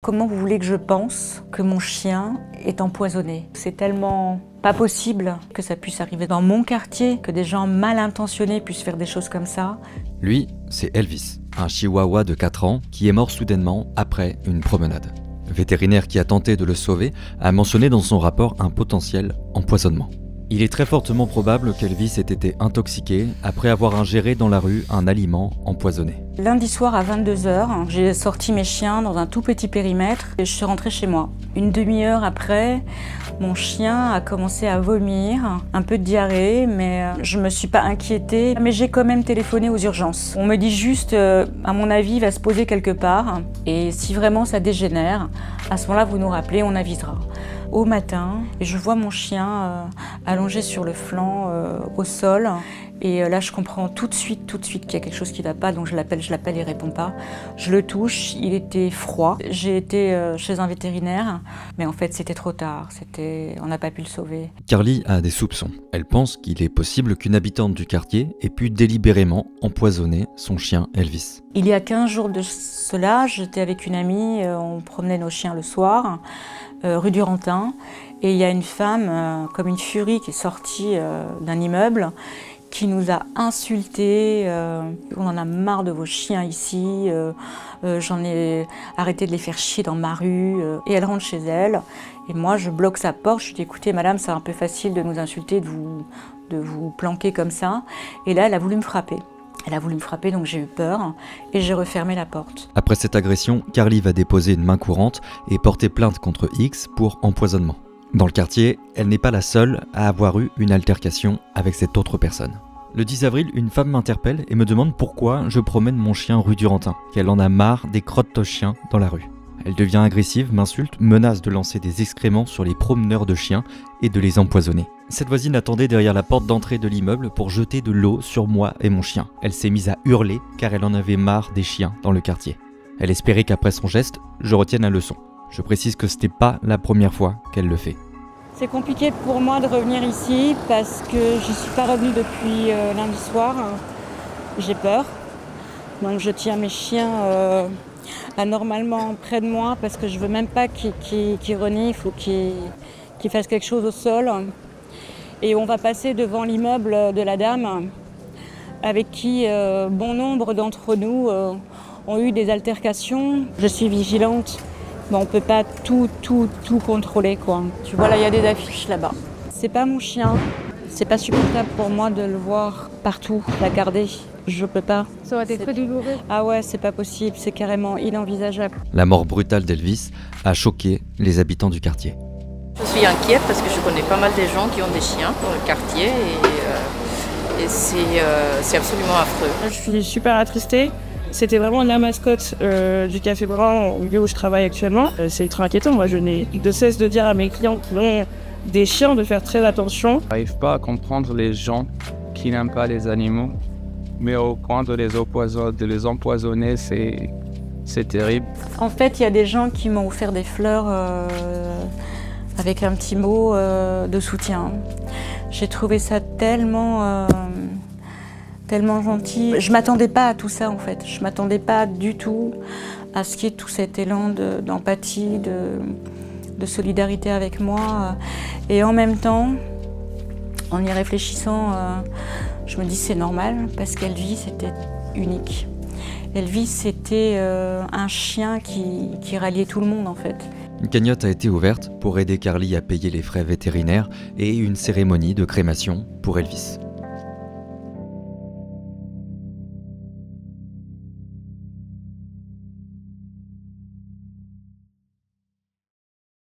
Comment vous voulez que je pense que mon chien est empoisonné? C'est tellement pas possible que ça puisse arriver dans mon quartier, que des gens mal intentionnés puissent faire des choses comme ça. Lui, c'est Elvis, un chihuahua de 4 ans qui est mort soudainement après une promenade. Le vétérinaire qui a tenté de le sauver a mentionné dans son rapport un potentiel empoisonnement. Il est très fortement probable qu'Elvis ait été intoxiqué après avoir ingéré dans la rue un aliment empoisonné. Lundi soir à 22 h, j'ai sorti mes chiens dans un tout petit périmètre et je suis rentrée chez moi. Une demi-heure après, mon chien a commencé à vomir, un peu de diarrhée, mais je ne me suis pas inquiétée. Mais j'ai quand même téléphoné aux urgences. On me dit juste, à mon avis, il va se poser quelque part. Et si vraiment ça dégénère, à ce moment-là, vous nous rappelez, on avisera. Au matin, je vois mon chien allongé sur le flanc au sol. Et là, je comprends tout de suite qu'il y a quelque chose qui ne va pas. Donc je l'appelle, il ne répond pas. Je le touche, il était froid. J'ai été chez un vétérinaire, mais en fait, c'était trop tard. On n'a pas pu le sauver. Carly a des soupçons. Elle pense qu'il est possible qu'une habitante du quartier ait pu délibérément empoisonner son chien Elvis. Il y a 15 jours de cela, j'étais avec une amie, on promenait nos chiens le soir, rue du Rantin. Et il y a une femme, comme une furie, qui est sortie d'un immeuble, qui nous a insultés. On en a marre de vos chiens ici, j'en ai arrêté de les faire chier dans ma rue. Et elle rentre chez elle, et moi je bloque sa porte, je lui dis écoutez madame, c'est un peu facile de nous insulter, de vous planquer comme ça. Et là elle a voulu me frapper. Donc j'ai eu peur et j'ai refermé la porte. Après cette agression, Carly va déposer une main courante et porter plainte contre X pour empoisonnement. Dans le quartier, elle n'est pas la seule à avoir eu une altercation avec cette autre personne. Le 10 avril, une femme m'interpelle et me demande pourquoi je promène mon chien rue du Rantin, qu'elle en a marre des crottes de chiens dans la rue. Elle devient agressive, m'insulte, menace de lancer des excréments sur les promeneurs de chiens et de les empoisonner. Cette voisine attendait derrière la porte d'entrée de l'immeuble pour jeter de l'eau sur moi et mon chien. Elle s'est mise à hurler car elle en avait marre des chiens dans le quartier. Elle espérait qu'après son geste, je retienne la leçon. Je précise que c'était pas la première fois qu'elle le fait. C'est compliqué pour moi de revenir ici parce que je ne suis pas revenue depuis lundi soir. J'ai peur. Donc je tiens mes chiens anormalement près de moi parce que je veux même pas qu'ils reniflent ou qu'ils fassent quelque chose au sol. Et on va passer devant l'immeuble de la dame avec qui bon nombre d'entre nous ont eu des altercations. Je suis vigilante, mais on ne peut pas tout contrôler, quoi. Tu vois, là, il y a des affiches là-bas. C'est pas mon chien. C'est pas supportable pour moi de le voir partout, la garder. Je peux pas. Ça aurait été très douloureux. Ah ouais, c'est pas possible, c'est carrément inenvisageable. La mort brutale d'Elvis a choqué les habitants du quartier. Je suis inquiète parce que je connais pas mal de gens qui ont des chiens dans le quartier et c'est absolument affreux. Je suis super attristée. C'était vraiment la mascotte du Café Brun, au lieu où je travaille actuellement. C'est ultra inquiétant. Moi, je n'ai de cesse de dire à mes clients qui ont des chiens de faire très attention. Je n'arrive pas à comprendre les gens qui n'aiment pas les animaux, mais au point de les empoisonner, c'est terrible. En fait, il y a des gens qui m'ont offert des fleurs avec un petit mot de soutien. J'ai trouvé ça tellement gentil. Je m'attendais pas à tout ça en fait. Je m'attendais pas du tout à ce qu'il y ait tout cet élan d'empathie, de solidarité avec moi. Et en même temps, en y réfléchissant, je me dis c'est normal parce qu'Elvis c'était unique. Elvis c'était un chien qui ralliait tout le monde en fait. Une cagnotte a été ouverte pour aider Carly à payer les frais vétérinaires et une cérémonie de crémation pour Elvis.